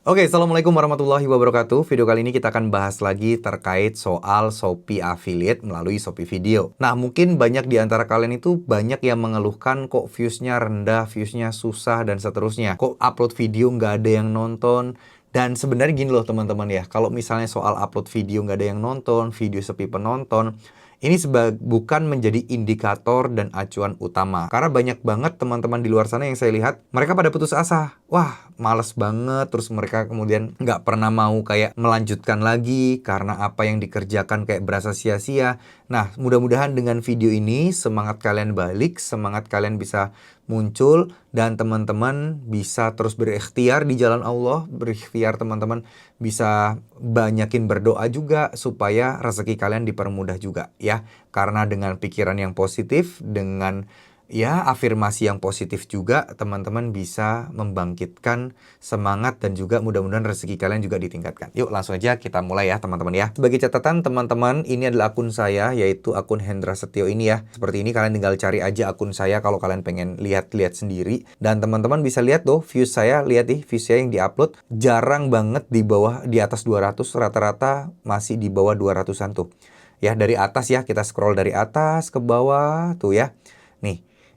Oke, Assalamualaikum warahmatullahi wabarakatuh. Video kali ini kita akan bahas lagi terkait soal Shopee Affiliate melalui Shopee Video. Nah, mungkin banyak di antara kalian itu banyak yang mengeluhkan kok views-nya rendah, views-nya susah, dan seterusnya. Kok upload video nggak ada yang nonton. Dan sebenarnya gini loh teman-teman ya, kalau misalnya soal upload video nggak ada yang nonton, video sepi penonton, ini bukan menjadi indikator dan acuan utama. Karena banyak banget teman-teman di luar sana yang saya lihat, mereka pada putus asa. Wah, males banget. Terus mereka kemudian nggak pernah mau kayak melanjutkan lagi karena apa yang dikerjakan kayak berasa sia-sia. Nah, mudah-mudahan dengan video ini semangat kalian balik, semangat kalian bisa muncul, dan teman-teman bisa terus berikhtiar di jalan Allah, berikhtiar teman-teman bisa banyakin berdoa juga supaya rezeki kalian dipermudah juga ya. Karena dengan pikiran yang positif, dengan ya afirmasi yang positif juga, teman-teman bisa membangkitkan semangat dan juga mudah-mudahan rezeki kalian juga ditingkatkan. Yuk langsung aja kita mulai ya teman-teman ya. Sebagai catatan teman-teman, ini adalah akun saya, yaitu akun Hendra Setio ini ya. Seperti ini, kalian tinggal cari aja akun saya kalau kalian pengen lihat-lihat sendiri. Dan teman-teman bisa lihat tuh views saya, lihat nih views saya yang diupload jarang banget di bawah, di atas 200, rata-rata masih di bawah 200-an tuh. Ya, dari atas ya, kita scroll dari atas ke bawah tuh ya.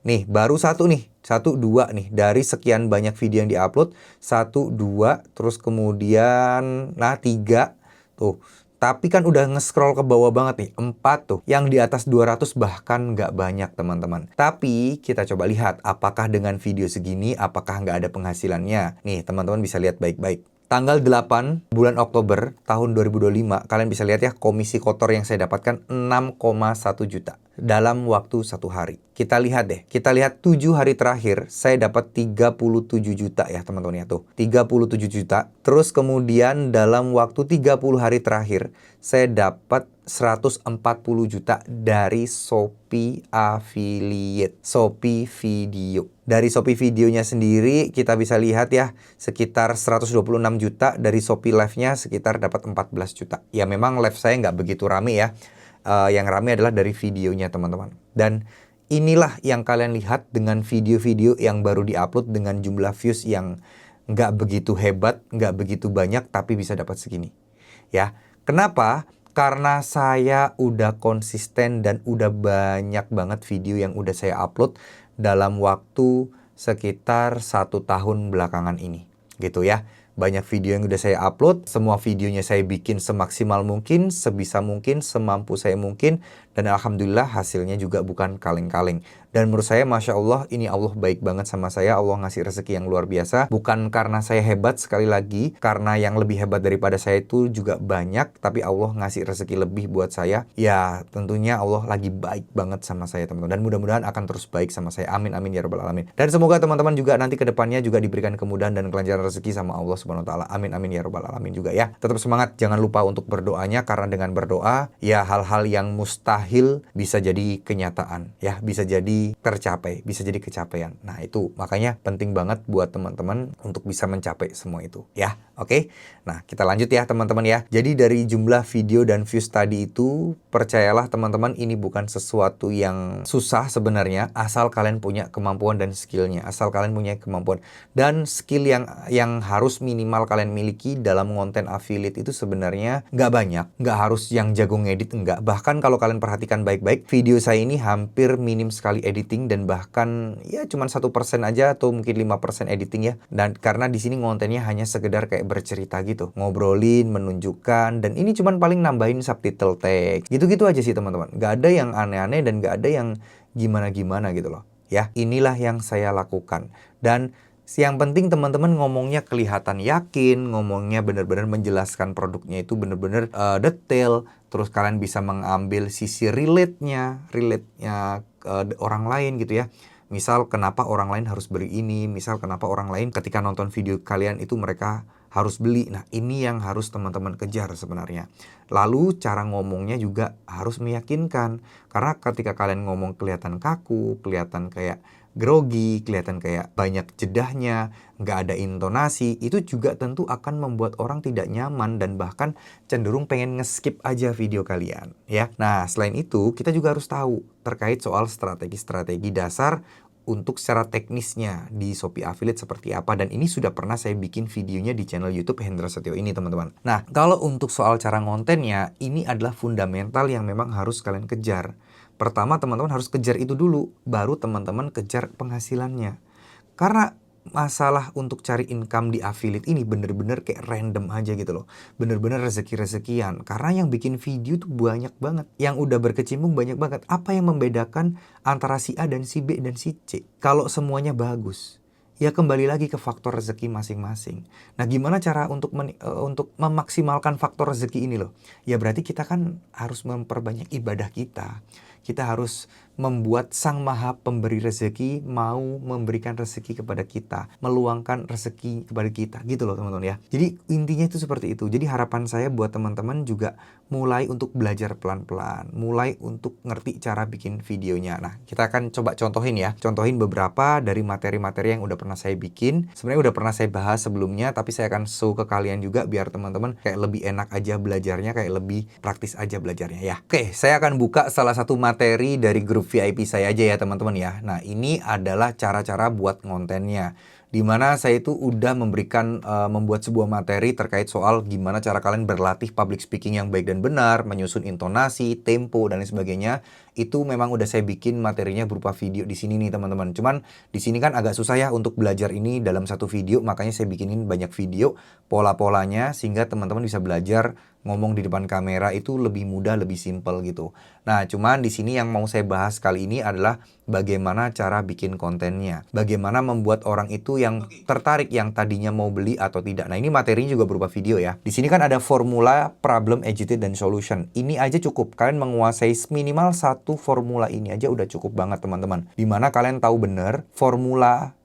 Nih, baru satu nih, satu dua nih, dari sekian banyak video yang diupload, satu, dua, terus kemudian, nah 3, tuh. Tapi kan udah nge-scroll ke bawah banget nih, 4 tuh. Yang di atas 200 bahkan nggak banyak teman-teman. Tapi kita coba lihat, apakah dengan video segini, apakah nggak ada penghasilannya? Nih, teman-teman bisa lihat baik-baik. Tanggal 8 bulan Oktober tahun 2025, kalian bisa lihat ya, komisi kotor yang saya dapatkan 6,1 juta dalam waktu 1 hari. Kita lihat deh, kita lihat 7 hari terakhir, saya dapat 37 juta ya teman-teman ya tuh. 37 juta, terus kemudian dalam waktu 30 hari terakhir, saya dapat 140 juta dari Shopee Affiliate, Shopee Video. Dari Shopee Videonya sendiri kita bisa lihat ya, sekitar 126 juta, dari Shopee Live-nya sekitar dapat 14 juta. Ya memang live saya nggak begitu rame ya. Yang rame adalah dari videonya teman-teman. Dan inilah yang kalian lihat dengan video-video yang baru diupload dengan jumlah views yang nggak begitu hebat, nggak begitu banyak, tapi bisa dapat segini. Ya, kenapa? Karena saya udah konsisten dan udah banyak banget video yang udah saya upload dalam waktu sekitar 1 tahun belakangan ini. Gitu ya. Banyak video yang udah saya upload, semua videonya saya bikin semaksimal mungkin, sebisa mungkin, semampu saya mungkin, dan alhamdulillah hasilnya juga bukan kaleng-kaleng. Dan menurut saya, Masya Allah, ini Allah baik banget sama saya, Allah ngasih rezeki yang luar biasa. Bukan karena saya hebat, sekali lagi, karena yang lebih hebat daripada saya itu juga banyak, tapi Allah ngasih rezeki lebih buat saya. Ya, tentunya Allah lagi baik banget sama saya, teman-teman. Dan mudah-mudahan akan terus baik sama saya. Amin, amin, ya rabbal alamin. Dan semoga teman-teman juga nanti ke depannya juga diberikan kemudahan dan kelancaran rezeki sama Allah Subhanahu wa taala. Amin, amin, ya rabbal alamin juga ya. Tetap semangat, jangan lupa untuk berdoanya, karena dengan berdoa, ya hal-hal yang mustahil bisa jadi kenyataan, ya bisa jadi tercapai, bisa jadi kecapaian. Nah itu makanya penting banget buat teman-teman untuk bisa mencapai semua itu ya. Oke, nah kita lanjut ya teman-teman ya. Jadi dari jumlah video dan views tadi itu, percayalah teman-teman, ini bukan sesuatu yang susah sebenarnya, asal kalian punya kemampuan dan skillnya, asal kalian punya kemampuan dan skill yang harus minimal kalian miliki dalam konten affiliate itu sebenarnya nggak banyak, nggak harus yang jago ngedit, enggak. Bahkan kalau kalian perhatikan baik-baik, video saya ini hampir minim sekali editing, dan bahkan ya cuman 1% aja atau mungkin 5% editing ya. Dan karena di sini kontennya hanya sekedar kayak bercerita gitu, ngobrolin, menunjukkan, dan ini cuman paling nambahin subtitle teks. Gitu-gitu aja sih teman-teman. Nggak ada yang aneh-aneh dan nggak ada yang gimana-gimana gitu loh. Ya, inilah yang saya lakukan. Dan yang penting teman-teman ngomongnya kelihatan yakin, ngomongnya benar-benar menjelaskan produknya itu benar-benar detail. Terus kalian bisa mengambil sisi relate-nya orang lain gitu ya. Misal kenapa orang lain harus beli ini, misal kenapa orang lain ketika nonton video kalian itu mereka harus beli. Nah ini yang harus teman-teman kejar sebenarnya. Lalu cara ngomongnya juga harus meyakinkan. Karena ketika kalian ngomong kelihatan kaku, kelihatan kayak grogi, kelihatan kayak banyak jedahnya, nggak ada intonasi, itu juga tentu akan membuat orang tidak nyaman dan bahkan cenderung pengen nge-skip aja video kalian ya. Nah selain itu kita juga harus tahu terkait soal strategi-strategi dasar untuk secara teknisnya di Shopee Affiliate seperti apa. Dan ini sudah pernah saya bikin videonya di channel YouTube Hendra Setio ini, teman-teman. Nah, kalau untuk soal cara ngontennya, ini adalah fundamental yang memang harus kalian kejar. Pertama, teman-teman harus kejar itu dulu, baru teman-teman kejar penghasilannya. Karena masalah untuk cari income di affiliate ini bener-bener kayak random aja gitu loh. Bener-bener rezeki-rezekian. Karena yang bikin video tuh banyak banget. Yang udah berkecimpung banyak banget. Apa yang membedakan antara si A dan si B dan si C? Kalau semuanya bagus, ya kembali lagi ke faktor rezeki masing-masing. Nah, gimana cara untuk memaksimalkan faktor rezeki ini loh? Ya berarti kita kan harus memperbanyak ibadah kita. Kita harus membuat Sang Maha Pemberi rezeki mau memberikan rezeki kepada kita, meluangkan rezeki kepada kita, gitu loh teman-teman ya. Jadi intinya itu seperti itu. Jadi harapan saya buat teman-teman juga mulai untuk belajar pelan-pelan, mulai untuk ngerti cara bikin videonya. Nah, kita akan coba contohin ya. Contohin beberapa dari materi-materi yang udah pernah saya bikin. Sebenarnya udah pernah saya bahas sebelumnya, tapi saya akan show ke kalian juga biar teman-teman kayak lebih enak aja belajarnya, kayak lebih praktis aja belajarnya ya. Oke, saya akan buka salah satu materi dari grup VIP saya aja ya teman-teman ya. Nah, ini adalah cara-cara buat kontennya. Dimana saya itu udah memberikan membuat sebuah materi terkait soal gimana cara kalian berlatih public speaking yang baik dan benar, menyusun intonasi, tempo dan lain sebagainya. Itu memang udah saya bikin materinya berupa video di sini nih teman-teman. Cuman di sini kan agak susah ya untuk belajar ini dalam satu video, makanya saya bikinin banyak video pola-polanya sehingga teman-teman bisa belajar ngomong di depan kamera itu lebih mudah, lebih simple gitu. Nah, cuman di sini yang mau saya bahas kali ini adalah bagaimana cara bikin kontennya. Bagaimana membuat orang itu yang tertarik, yang tadinya mau beli atau tidak. Nah, ini materinya juga berupa video ya. Di sini kan ada formula, problem, agitate, dan solution. Ini aja cukup. Kalian menguasai minimal satu formula ini aja udah cukup banget teman-teman. Dimana kalian tahu bener formula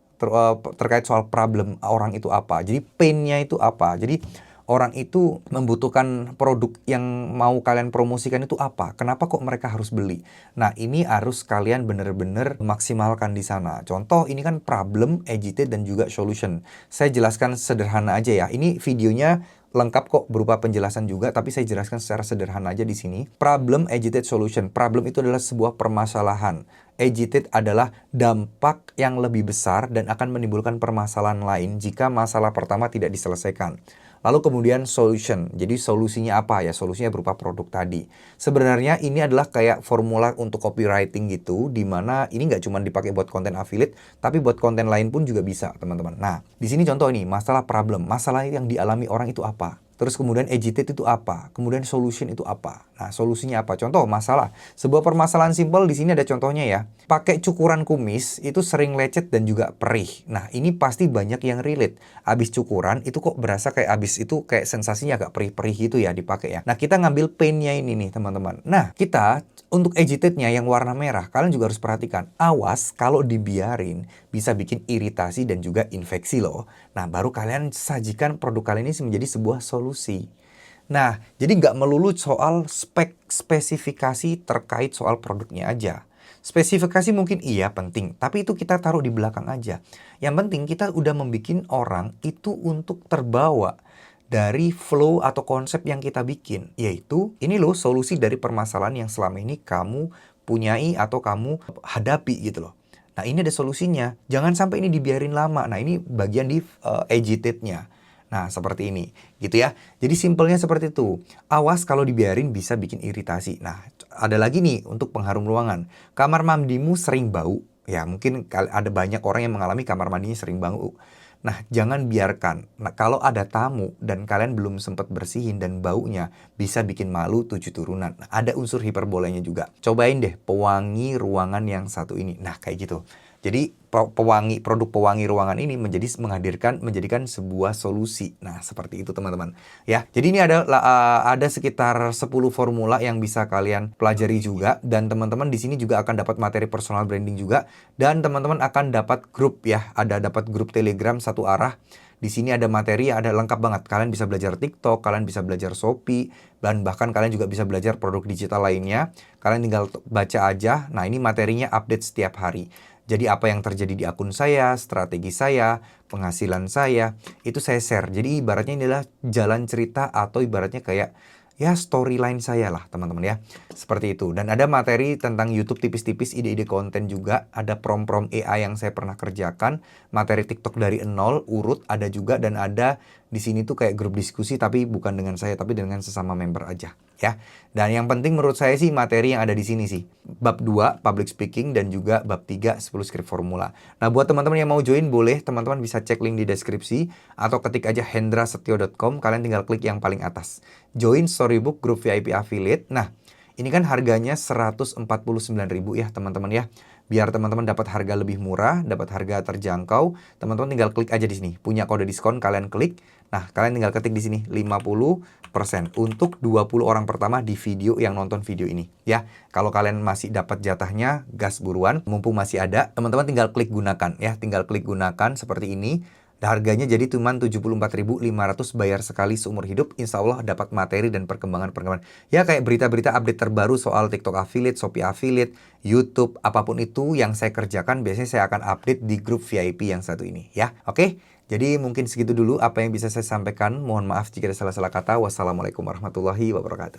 terkait soal problem orang itu apa. Jadi pain-nya itu apa. Jadi orang itu membutuhkan produk yang mau kalian promosikan itu apa? Kenapa kok mereka harus beli? Nah, ini harus kalian bener-bener maksimalkan di sana. Contoh, ini kan problem, agitate, dan juga solution. Saya jelaskan sederhana aja ya. Ini videonya lengkap kok berupa penjelasan juga, tapi saya jelaskan secara sederhana aja di sini. Problem, agitate, solution. Problem itu adalah sebuah permasalahan. Agitate adalah dampak yang lebih besar dan akan menimbulkan permasalahan lain jika masalah pertama tidak diselesaikan. Lalu kemudian solution. Jadi solusinya apa ya? Solusinya berupa produk tadi. Sebenarnya ini adalah kayak formula untuk copywriting gitu, di mana ini nggak cuma dipakai buat konten affiliate, tapi buat konten lain pun juga bisa, teman-teman. Nah, di sini contoh nih, masalah problem. Masalah yang dialami orang itu apa? Terus kemudian agitate itu apa? Kemudian solution itu apa? Nah, solusinya apa? Contoh masalah. Sebuah permasalahan simpel di sini ada contohnya ya. Pakai cukuran kumis itu sering lecet dan juga perih. Nah, ini pasti banyak yang relate. Abis cukuran itu kok berasa kayak abis itu kayak sensasinya agak perih-perih gitu ya dipakai ya. Nah, kita ngambil pain-nya ini nih teman-teman. Nah, kita untuk agitate-nya yang warna merah, kalian juga harus perhatikan. Awas kalau dibiarin bisa bikin iritasi dan juga infeksi loh. Nah, baru kalian sajikan produk kalian ini menjadi sebuah solusi. Nah, jadi nggak melulu soal spesifikasi terkait soal produknya aja. Spesifikasi mungkin iya penting, tapi itu kita taruh di belakang aja. Yang penting kita udah membuat orang itu untuk terbawa dari flow atau konsep yang kita bikin. Yaitu, ini loh solusi dari permasalahan yang selama ini kamu punyai atau kamu hadapi gitu loh. Nah, ini ada solusinya. Jangan sampai ini dibiarin lama. Nah, ini bagian di agitate-nya. Nah, seperti ini, gitu ya. Jadi simpelnya seperti itu. Awas kalau dibiarin bisa bikin iritasi. Nah, ada lagi nih untuk pengharum ruangan. Kamar mandimu sering bau. Ya, mungkin ada banyak orang yang mengalami kamar mandinya sering bau. Nah, jangan biarkan. Nah, kalau ada tamu dan kalian belum sempat bersihin dan baunya bisa bikin malu 7 turunan. Nah, ada unsur hiperbolanya juga. Cobain deh pewangi ruangan yang satu ini. Nah, kayak gitu. Jadi produk pewangi ruangan ini menjadikan sebuah solusi. Nah, seperti itu teman-teman. Ya, jadi ini ada sekitar 10 formula yang bisa kalian pelajari juga, dan teman-teman di sini juga akan dapat materi personal branding juga, dan teman-teman akan dapat grup ya, dapat grup Telegram satu arah. Di sini ada materi, ada lengkap banget. Kalian bisa belajar TikTok, kalian bisa belajar Shopee, dan bahkan kalian juga bisa belajar produk digital lainnya. Kalian tinggal baca aja. Nah, ini materinya update setiap hari. Jadi apa yang terjadi di akun saya, strategi saya, penghasilan saya, itu saya share. Jadi ibaratnya ini adalah jalan cerita atau ibaratnya kayak ya storyline saya lah teman-teman ya. Seperti itu. Dan ada materi tentang YouTube tipis-tipis, ide-ide konten juga. Ada prom-prom AI yang saya pernah kerjakan. Materi TikTok dari nol, urut ada juga. Dan ada di sini tuh kayak grup diskusi tapi bukan dengan saya, tapi dengan sesama member aja ya. Dan yang penting menurut saya sih materi yang ada di sini sih. Bab 2 public speaking dan juga bab 3 10 script formula. Nah, buat teman-teman yang mau join boleh teman-teman bisa cek link di deskripsi atau ketik aja hendrasetio.com, kalian tinggal klik yang paling atas. Join Storybook Group VIP Affiliate. Nah, ini kan harganya 149.000 ya teman-teman ya. Biar teman-teman dapat harga lebih murah, dapat harga terjangkau, teman-teman tinggal klik aja di sini. Punya kode diskon, kalian klik. Nah, kalian tinggal ketik di sini 50% untuk 20 orang pertama di video yang nonton video ini ya. Kalau kalian masih dapat jatahnya, gas buruan, mumpung masih ada. Teman-teman tinggal klik gunakan ya, tinggal klik gunakan seperti ini. Harganya jadi cuma 74.500 bayar sekali seumur hidup. Insya Allah dapat materi dan perkembangan-perkembangan. Ya kayak berita-berita update terbaru soal TikTok affiliate, Shopee affiliate, YouTube, apapun itu yang saya kerjakan. Biasanya saya akan update di grup VIP yang satu ini ya. Oke, jadi mungkin segitu dulu apa yang bisa saya sampaikan. Mohon maaf jika ada salah-salah kata. Wassalamualaikum warahmatullahi wabarakatuh.